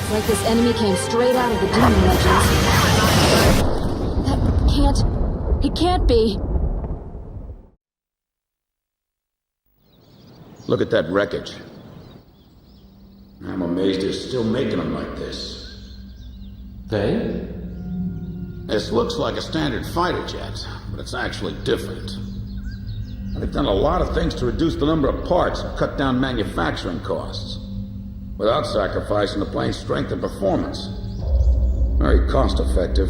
It's like this enemy came straight out of the Demon Legends. That can't... It can't be. Look at that wreckage. I'm amazed they're still making them like this. They? This looks like a standard fighter jet, but it's actually different. They've done a lot of things to reduce the number of parts and cut down manufacturing costs, without sacrificing the plane's strength and performance. Very cost-effective.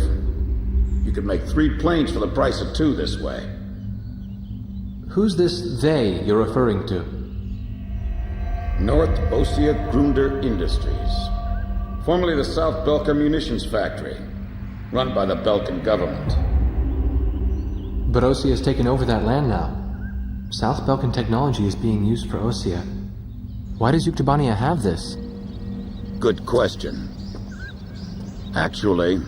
You could make 3 planes for the price of 2 this way. Who's this they you're referring to? North Ossia Grunder Industries, formerly the South Belka Munitions Factory, run by the Belkan government. But Ossia has taken over that land now. South Belkan technology is being used for Ossia. Why does Yuktobania have this? Good question. Actually,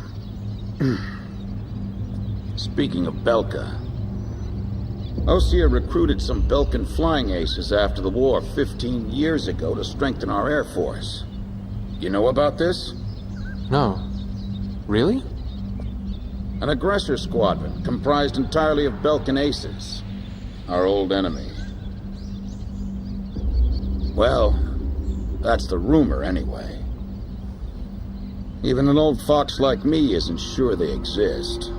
speaking of Belka, Ossia recruited some Belkan flying aces after the war 15 years ago to strengthen our Air Force. You know about this? No. Really? An aggressor squadron comprised entirely of Belkan aces, our old enemy. Well, that's the rumor anyway. Even an old fox like me isn't sure they exist.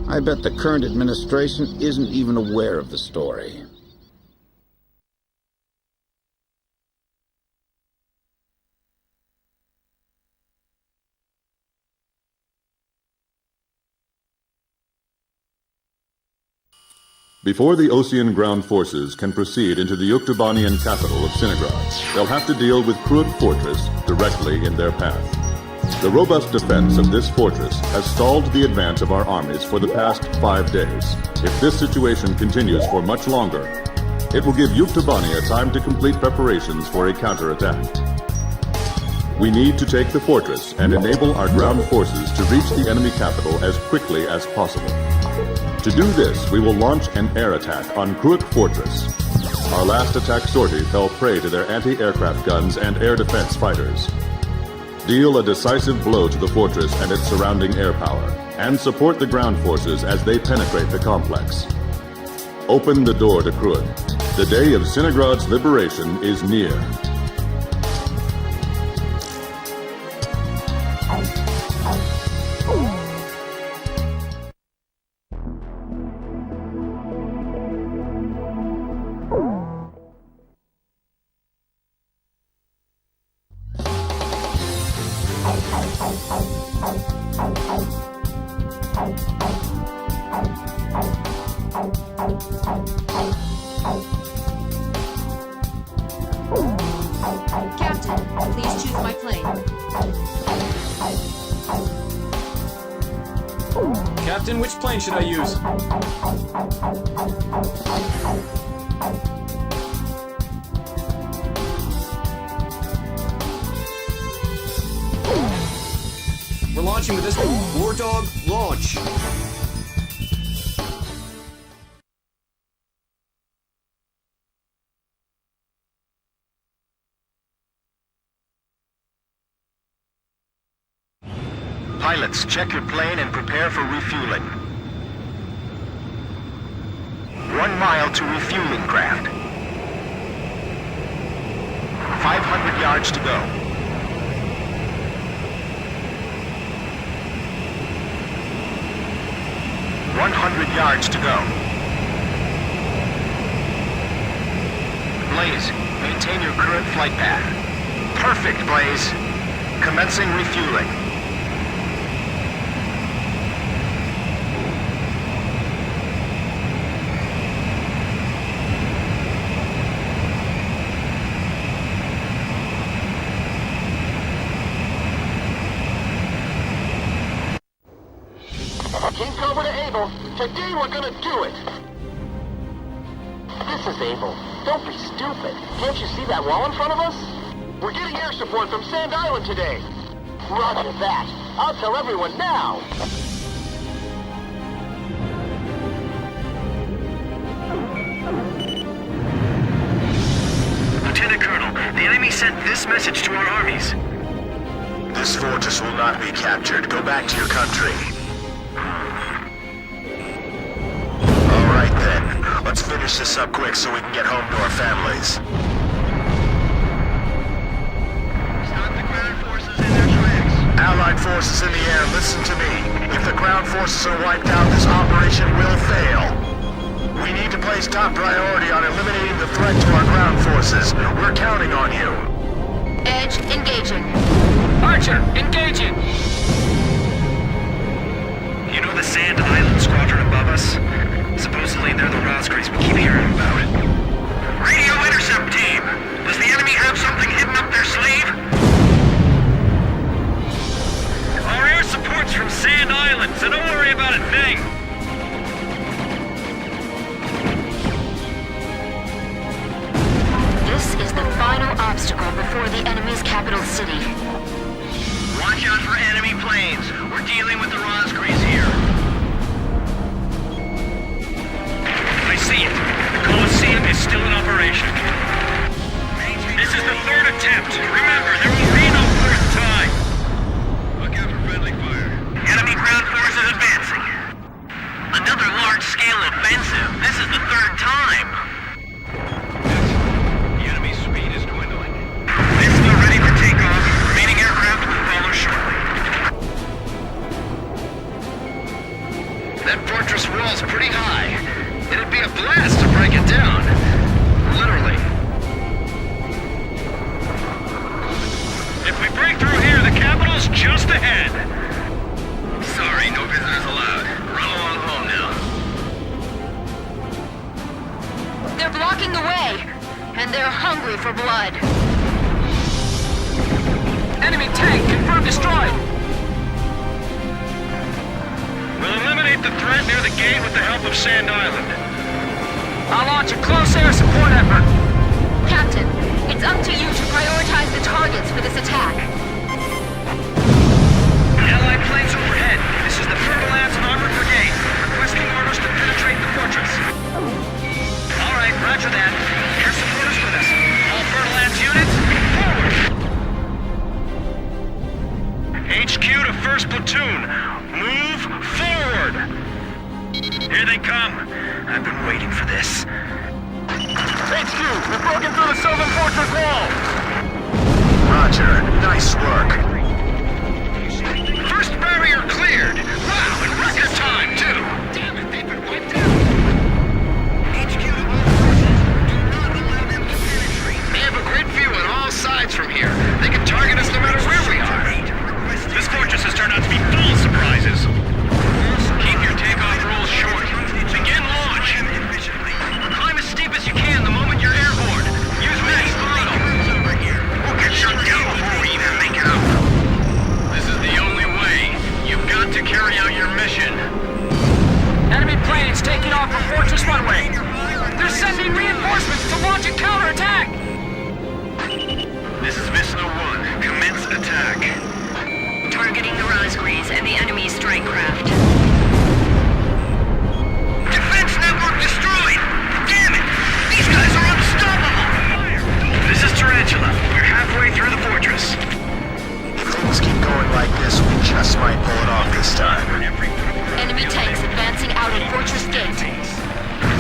I bet the current administration isn't even aware of the story. Before the Ossian ground forces can proceed into the Yuktobanian capital of Cinegrad, they'll have to deal with Krug Fortress directly in their path. The robust defense of this fortress has stalled the advance of our armies for the past 5 days. If this situation continues for much longer, it will give Yuktobania time to complete preparations for a counterattack. We need to take the fortress and enable our ground forces to reach the enemy capital as quickly as possible. To do this, we will launch an air attack on Krug Fortress. Our last attack sortie fell prey to their anti-aircraft guns and air defense fighters. Deal a decisive blow to the fortress and its surrounding air power, and support the ground forces as they penetrate the complex. Open the door to Krug. The day of Cinegrad's liberation is near. Captain, please choose my plane. Captain, which plane should I use? We're launching with this one. War Dog, launch! Pilots, check your plane and prepare for refueling. 1 mile to refueling craft. 500 yards to go. 100 yards to go. Blaze, maintain your current flight path. Perfect, Blaze. Commencing refueling. King's over to Abel. Today we're gonna do it. This is Abel. Don't be stupid. Can't you see that wall in front of us? We're getting air support from Sand Island today. Roger that. I'll tell everyone now. Lieutenant Colonel, the enemy sent this message to our armies. fortress will not be captured. Go back to your country. Alright then. Let's finish this up quick so we can get home to our families. Stop the ground forces in their tracks. Allied forces in the air, listen to me. If the ground forces are wiped out, this operation will fail. We need to place top priority on eliminating the threat to our ground forces. We're counting on you. Edge engaging. Archer, engaging! You know the Sand Island squadron above us? Supposedly they're the Roscrews we keep hearing about. Radio intercept team! Does the enemy have something hidden up their sleeve? Our air support's from Sand Island, so don't worry about a thing! This is the final obstacle before the enemy's capital city. Watch out for enemy planes. We're dealing with the Roscrews here. I see it. The Colosseum is still in operation. This is the third attempt. Remember, there will be no fourth time. Look out for friendly fire. Enemy ground forces advancing. Another large-scale offensive. This is the third time. The enemy's speed is dwindling. Planes are ready for takeoff. Remaining aircraft will follow shortly. That fortress wall's pretty high. It'd be a blast to break it down. Literally. If we break through here, the capital's just ahead. Sorry, no visitors allowed. Run along home now. They're blocking the way, and they're hungry for blood. Enemy tank confirmed destroyed. We'll eliminate the threat near the gate with the help of Sand Island. I'll launch a close air support effort. Captain, it's up to you to prioritize the targets for this attack. Allied planes overhead. This is the Fertilance Armored Brigade, requesting orders to penetrate the fortress. All right, roger that. Air support is with us. All Fertilance units, forward! HQ to 1st Platoon. Move forward! Here they come. I've been waiting for this. HQ, we've broken through the southern fortress wall! Roger, nice work. First barrier cleared! Wow, in record time, too! Damn it, they've been wiped out! HQ, all forces, do not allow them to penetrate. They have a great view on all sides from here. They can target us no matter where we are. This fortress has turned out to be full of surprises. Keep your takeoff rolls short. Begin launch. Climb as steep as you can the moment you're airborne. Use max throttle. We'll get shut down before we even make it up. This is the only way. You've got to carry out your mission. Enemy planes taking off from Fortress Runway. They're sending reinforcements to launch a counterattack. This is Missile 1. Commence attack. Targeting the Roscrews and the enemy's strike craft. Defense network destroyed! Damn it! These guys are unstoppable! This is Tarantula. We're halfway through the fortress. If things keep going like this, we just might pull it off this time. Enemy tanks advancing out of Fortress Gate.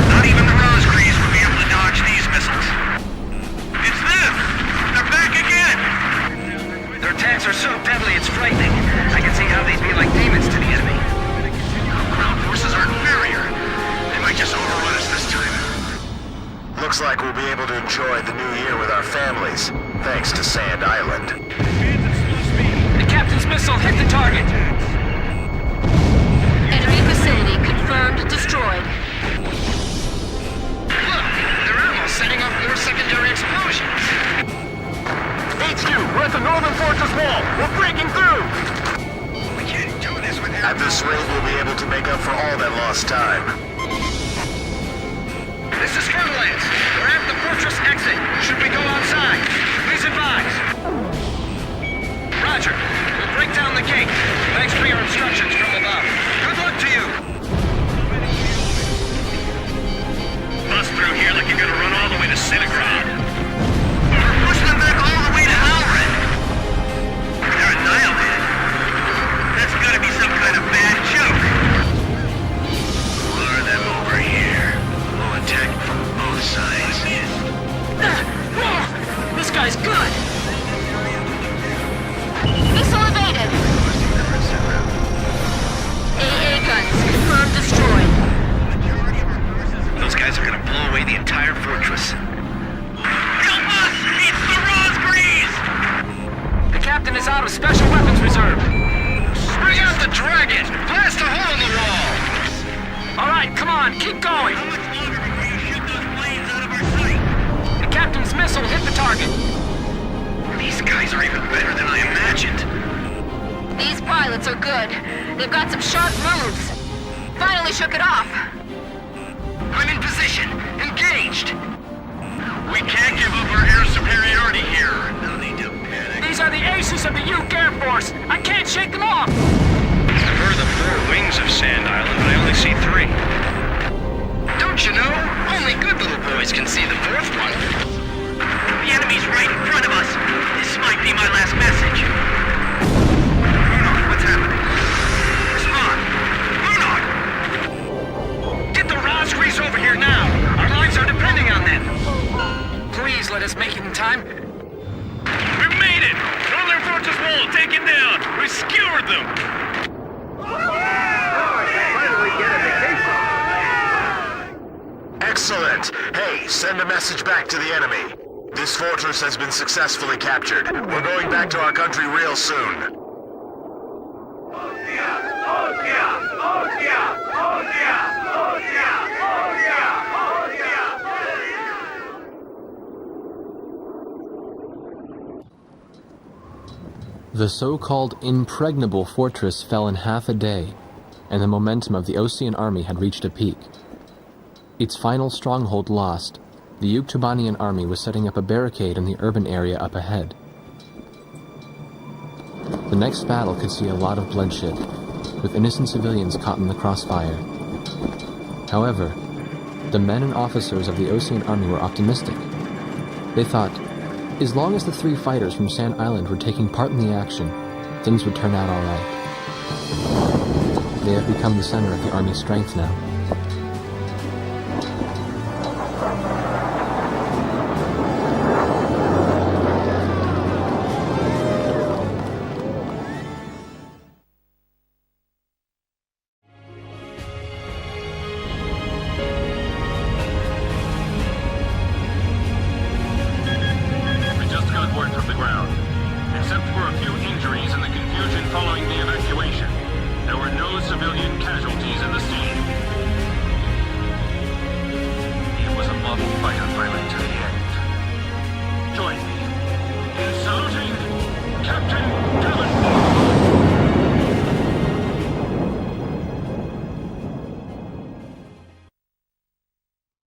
Not even the Roscrews would be able to dodge these missiles. It's them! They're back again! Their tanks are so deadly, it's frightening. I can see how they'd be like demons to the enemy. Ground forces are inferior. They might just overrun us this time. Looks like we'll be able to enjoy the new year with our families, thanks to Sand Island. The captain's missile hit the target. Enemy facility confirmed destroyed. Look, they're almost setting off more secondary explosions. HQ, we're at the northern fortress wall. We're breaking through. We can't do this without... At this rate, we'll be able to make up for all that lost time. This is Fertilance. We're at the fortress exit. Should we go outside? Please advise. Roger. We'll break down the gate. Thanks for your instructions from above. Good luck to you. Bust through here like you're gonna run all the way to Centigrade. We're pushing them back all the way to Halred. They're annihilated. the entire fortress. Help us! It's the Rosgrees! The captain is out of special weapons reserve. Bring out the dragon! Blast a hole in the wall! All right, come on, keep going. How much longer before you shoot those planes out of our sight? The captain's missile hit the target. These guys are even better than I imagined. These pilots are good. They've got some sharp moves. Finally shook it off. I'm in position. Engaged. We can't give up our air superiority here. No need to panic. These are the aces of the Uke Air Force. I can't shake them off. I've heard the 4 wings of Sand Island, but I only see 3. Don't you know? Only good little boys can see the 4th one. The enemy's right in front of us. This might be my last message. Munok, what's happening? Respond. Munok! Get the Rosgrees over here now. Our lives are depending on them. Please let us make it in time. We've made it! Northern Fortress wall taken down! We skewered them! Finally get a vacation. Excellent. Hey, send a message back to the enemy. This fortress has been successfully captured. We're going back to our country real soon. The so-called impregnable fortress fell in half a day, and the momentum of the Osean army had reached a peak. Its final stronghold lost, the Uktubanian army was setting up a barricade in the urban area up ahead. The next battle could see a lot of bloodshed, with innocent civilians caught in the crossfire. However, the men and officers of the Osean army were optimistic. They thought, as long as the 3 fighters from Sand Island were taking part in the action, things would turn out all right. They have become the center of the army's strength now.